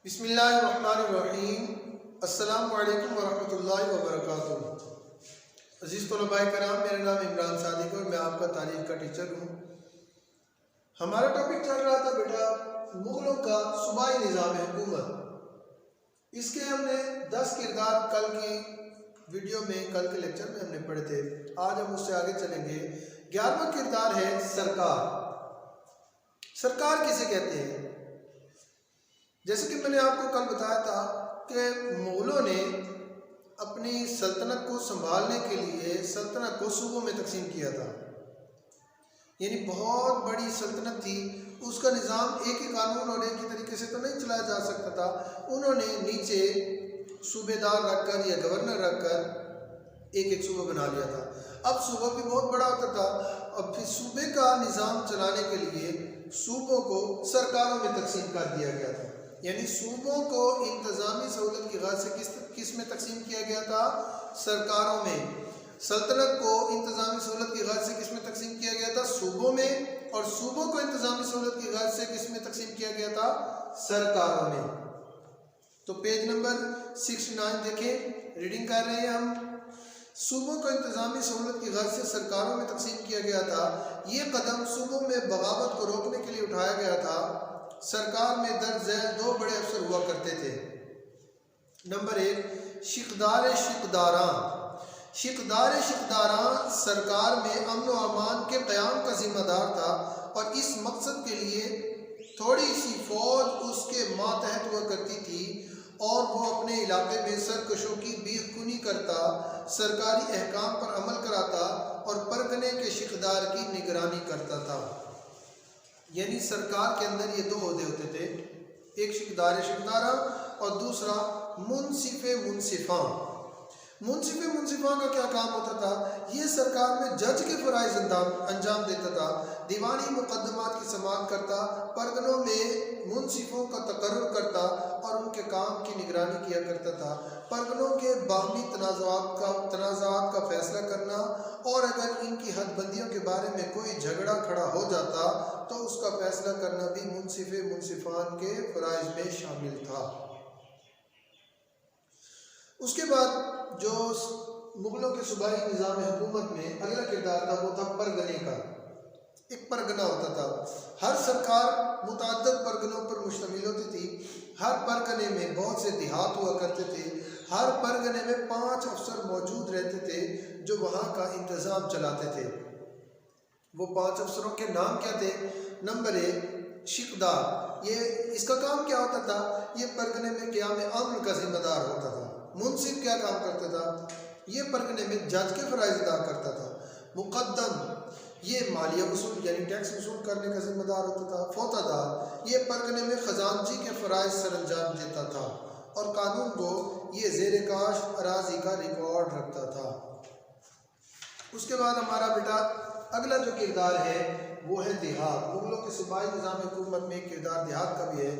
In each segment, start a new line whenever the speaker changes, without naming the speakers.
बिस्मिल्लाहिर्रहमानिर्रहीम। अस्सलामु अलैकुम वरहमतुल्लाहि वबरकातुहू। अज़ीज़ तलबाए कराम, मेरा नाम इमरान सादिक और मैं आपका तारीख़ का टीचर हूँ। हमारा टॉपिक चल रहा था बेटा मुग़लों का सूबाई निज़ाम हुकूमत। इसके हमने 10 किरदार कल की वीडियो में, कल के लेक्चर में हमने पढ़े थे। आज हम उससे आगे चलेंगे। 11वां किरदार है सरकार। सरकार किसे कहते हैं? जैसे कि मैंने आपको कल बताया था कि मुग़लों ने अपनी सल्तनत को संभालने के लिए सल्तनत को सूबों में तकसीम किया था। यानी बहुत बड़ी सल्तनत थी, उसका निज़ाम एक ही कानून और एक ही तरीके से तो नहीं चलाया जा सकता था। उन्होंने नीचे सूबेदार रखकर या गवर्नर रखकर एक एक सूबा बना लिया था। अब सूबा भी बहुत बड़ा होता था। अब फिर सूबे का निज़ाम चलाने के लिए सूबों को सरकारों में तकसीम कर दिया गया था। यानी सूबों को इंतज़ामी सहूलत की गाज़ से किस में तकसीम किया गया था? सरकारों में। सल्तनत को इंतज़ामी सहूलत की गाज़ से किस में तकसीम किया गया था? सूबों में। और सूबों को इंतज़ामी सहूलत की गाज़ से किस में तकसीम किया गया था? सरकारों में। तो पेज नंबर 69 देखें, रीडिंग कर रहे हैं हम। सूबों को इंतज़ामी सहूलत की गाज़ से सरकारों में तकसीम किया गया था। ये कदम सूबों में बगावत को रोकने के लिए उठाया गया था। सरकार में दर्ज झैल 2 बड़े अफसर हुआ करते थे। नंबर 1 शिकदार शिकदारां। शिकदार शिकदारां सरकार में अमन व अमान के क़याम का जिम्मेदार था और इस मकसद के लिए थोड़ी सी फौज उसके मातहत हुआ करती थी और वो अपने इलाके में सरकशों की बीखकुनी करता, सरकारी अहकाम पर अमल कराता और परगने के शिकदार की निगरानी करता था। यानी सरकार के अंदर ये 2 ओहदे होते थे, एक शिकदार शिकदारा और दूसरा मुनसिफ मुनसिफा। मुनसिफ मुनसिफा का क्या काम होता था? ये सरकार में जज के फ़राइज़ अंजाम देता था, दीवानी मुकदमात की समाअत करता, परगनों में मुनसिफों का तकर्रुर करता और उनके काम की निगरानी किया करता था। परगनों के बाहमी तनाज़ात का फ़ैसला करना और अगर इनकी हदबंदियों के बारे में कोई झगड़ा खड़ा हो जाता तो उसका फ़ैसला करना भी मुनसिफ मुनसिफान के फ़राइज़ में शामिल था। उसके बाद जो मुग़लों के सूबाई निज़ाम हुकूमत में अगला किरदार था वो था परगने का। एक परगना होता था। हर सरकार मुतअद्दिद परगनों पर मुश्तमिल होती थी। हर परगने में बहुत से देहात हुआ करते थे। हर परगने में 5 अफसर मौजूद रहते थे जो वहाँ का इंतज़ाम चलाते थे। वो 5 अफसरों के नाम क्या थे? नंबर 1 शिकदार। ये इसका काम क्या होता था? ये परगने में क़याम अमन का जिम्मेदार होता था। मुनसिफ क्या काम करता था? ये परगने में जज के फ़राइज़ अदा करता था। मुक़द्दम ये मालिया वसूल यानी टैक्स वसूल करने का जिम्मेदार होता था। फौतादार ये परगने में ख़जानची के फ़राइज़ सरअंजाम देता था और कानून को ये ज़ेर काश अराज़ी का रिकॉर्ड रखता था। उसके बाद हमारा बेटा अगला जो किरदार है वो है देहात। मुग़लों के सूबाई निज़ाम हुकूमत में किरदार देहात का भी है।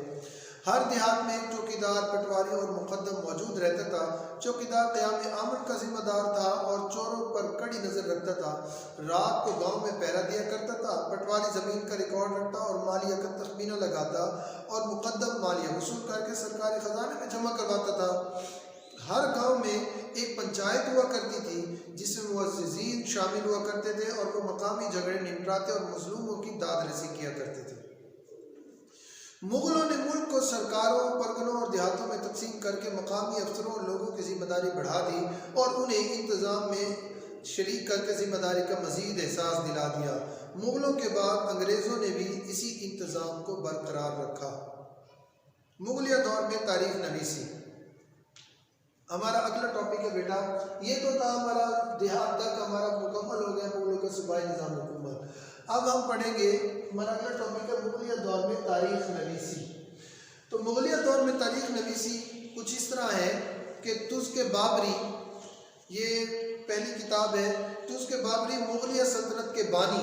हर देहात में एक चौकीदार, पटवारी और मुक़द्दम मौजूद रहता था। चौकीदार क़याम अमन का जिम्मेदार था और चोरों पर कड़ी नज़र रखता था। रात को गांव में पहरा दिया करता था। पटवारी ज़मीन का रिकॉर्ड रखता और मालिया का तखमीना लगाता और मुक़द्दम मालिया वसूल करके सरकारी ख़जाने में जमा करवाता था। हर गांव में एक पंचायत हुआ करती थी जिसमें मुअज़्ज़िज़ीन शामिल हुआ करते थे और वो मकामी झगड़े निपटाते और मज़लूमों की दाद रसी किया करते थे। मुग़लों ने मुल्क को सरकारों, परगनों और देहातों में तकसीम करके मकामी अफसरों और लोगों की ज़िम्मेदारी बढ़ा दी और उन्हें इंतज़ाम में शरीक करके ज़िम्मेदारी का मज़ीद एहसास दिला दिया। मुग़लों के बाद अंग्रेज़ों ने भी इसी इंतज़ाम को बरकरार रखा। मुग़लिया दौर में तारीख़ नवीसी हमारा अगला टॉपिक है बेटा। ये तो था हमारा देहात तक हमारा मुकम्मल हो गया मुग़लों का सूबाई निज़ाम हुकूमत। अब हम पढ़ेंगे हमारा अगला टॉपिक है मुग़लिया दौर में तारीख़ नवीसी। तो मुग़लिया दौर में तारीख़ नवीसी कुछ इस तरह है कि तुज़्क़े बाबरी, ये पहली किताब है। तुज़्क़े बाबरी मुग़लिया सल्तनत के बानी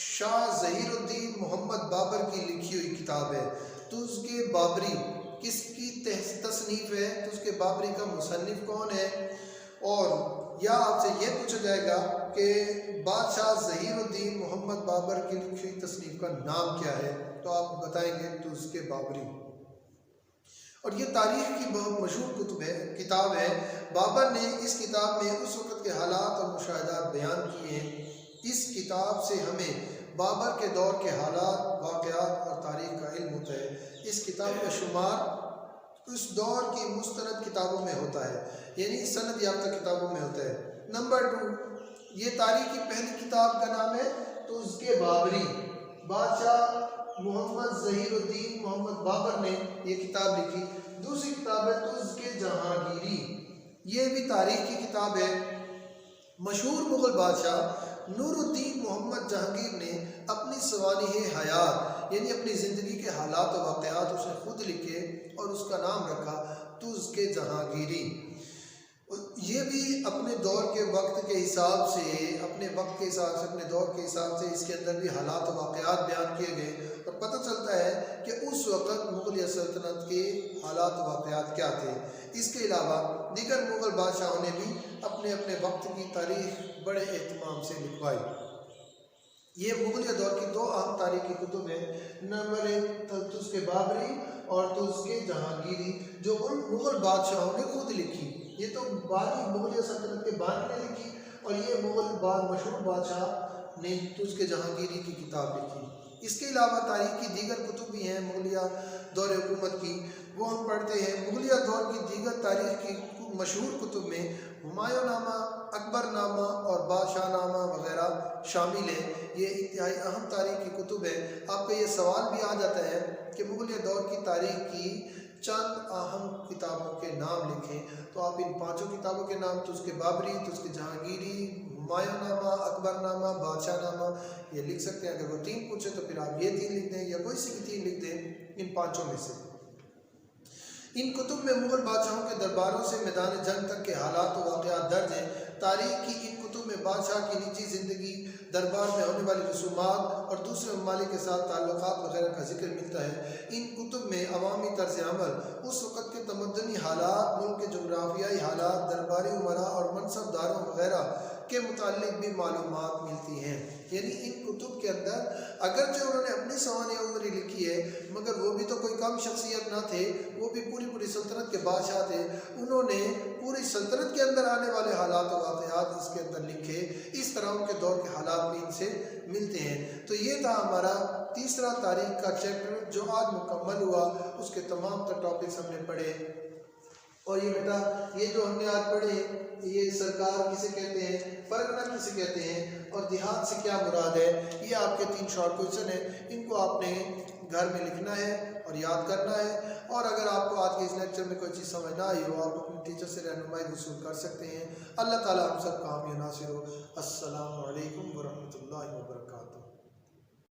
शाह ज़हीरुद्दीन मोहम्मद बाबर की लिखी हुई किताब है। तुज़्क़े बाबरी किसकी तसनीफ़ है? तुज़्क़े बाबरी का मुसन्निफ़ कौन है? और या आपसे ये पूछा जाएगा कि बादशाह ज़हीरुद्दीन मोहम्मद बाबर की लिखी तसनीफ़ का नाम क्या है? तो आप बताएंगे तुज़्क़े बाबरी। और ये तारीख की बहुत मशहूर किताब है। बाबर ने इस किताब में उस वक़्त के हालात और मुशाहिदात बयान किए हैं। इस किताब से हमें बाबर के दौर के हालात, वाक़यात और तारीख़ का इल्म होता है। इस किताब का शुमार उस दौर की मुस्तनद किताबों में होता है, यानी सनद याफ्ता किताबों में होता है। नंबर 2, ये तारीख़ की पहली किताब का नाम है तो उसके बाबरी। बादशाह मोहम्मद ज़हीरुद्दीन मोहम्मद बाबर ने ये किताब लिखी। दूसरी किताब है तुज़्के जहांगीरी, ये भी तारीख़ की किताब है। मशहूर मुग़ल बादशाह नूरुद्दीन मोहम्मद जहांगीर ने अपनी सवानिह हयात यानी अपनी ज़िंदगी के हालात और वाक़यात उसने खुद लिखे और उसका नाम रखा तुज़्के जहांगीरी। ये भी अपने दौर के वक्त के हिसाब से, अपने वक्त के हिसाब से, अपने दौर के हिसाब से इसके अंदर भी हालात और वाक़यात बयान किए गए और पता चलता है कि उस वक़्त मुग़ल सल्तनत के हालात और वाक़यात क्या थे। इसके अलावा दीगर मुग़ल बादशाहों ने भी अपने अपने वक्त की तारीख़ बड़े एहतमाम से लिखवाई। ये मुग़ल दौर की 2 अहम तारीख़ की कुतुब हैं। नंबर 1 तुज़्के बाबरी और तुज़्के जहांगीरी, जो मुग़ल बादशाहों ने खुद लिखी। ये तो बानी मुग़ल सल्तनत के बानी ने लिखी और ये मुग़ल मशहूर बादशाह ने तुज़्के जहांगीरी की किताब लिखी। इसके अलावा तारीख़ की दीगर कुतुब भी हैं मुग़लिया दौर हुकूमत की, वो हम पढ़ते हैं। मुग़लिया दौर की दीगर तारीख़ की मशहूर कुतुब में हुमायूंनामा, अकबरनामा और बादशाहनामा वग़ैरह शामिल हैं। ये इंतहाई अहम तारीख़ की कुतुब है। आपका ये सवाल भी आ जाता है कि मुग़लिया दौर की तारीख़ की चंद अहम किताबों के नाम लिखें, तो आप इन 5 किताबों के नाम तुज़्के बाबरी, तुज़्के जहांगीरी, हुमायूंनामा, अकबरनामा, बादशाहनामा ये लिख सकते हैं। अगर वो 3 पूछे तो फिर आप ये 3 लिख दें या कोई सी भी 3 लिख दें इन 5 में से। इन कुतुब में मुग़ल बादशाहों के दरबारों से मैदान जंग तक के हालात और वाक़यात दर्ज हैं। तारीख़ की इन कुतुब में बादशाह की निजी ज़िंदगी, दरबार में होने वाली रसूमात और दूसरे ममालिक के साथ ताल्लुकात वग़ैरह का जिक्र मिलता है। इन कुतुब में अवामी तर्ज़ अमल, उस वक़्त के तमद्दुनी हालात, मुल्क के जोग्राफियाई हालात, दरबारी उमरा और मनसबदारों वग़ैरह के मुताल्लिक़ भी मालूमात मिलती हैं। यानी इन कुतुब के अंदर अगरचे उन्होंने अपनी सवानिह उम्री लिखी है, मगर वो भी तो कोई कम शख्सियत ना थे, वो भी पूरी सल्तनत के बादशाह थे। उन्होंने पूरी सल्तनत के अंदर आने वाले हालात और वाक़यात इसके अंदर लिखे। इस तरह उनके दौर के हालात भी इनसे मिलते हैं। तो ये था हमारा तीसरा तारीख़ का चैप्टर जो आज मुकम्मल हुआ। उसके तमाम तर टॉपिक्स हमने पढ़े। और ये बेटा ये जो हमने आज पढ़े, ये सरकार किसे कहते हैं, परगना किसे कहते हैं और देहात से क्या मुराद है, ये आपके 3 शॉर्ट क्वेश्चन हैं। इनको आपने घर में लिखना है और याद करना है। और अगर आपको आज के इस लेक्चर में कोई चीज़ समझ ना आई हो, आप अपने टीचर से रहनुमाई वसूल कर सकते हैं। अल्लाह ताला हम सब का हामी नासिर हो। अस्सलामु अलैकुम वरहमतुल्लाहि वबरकातुहू।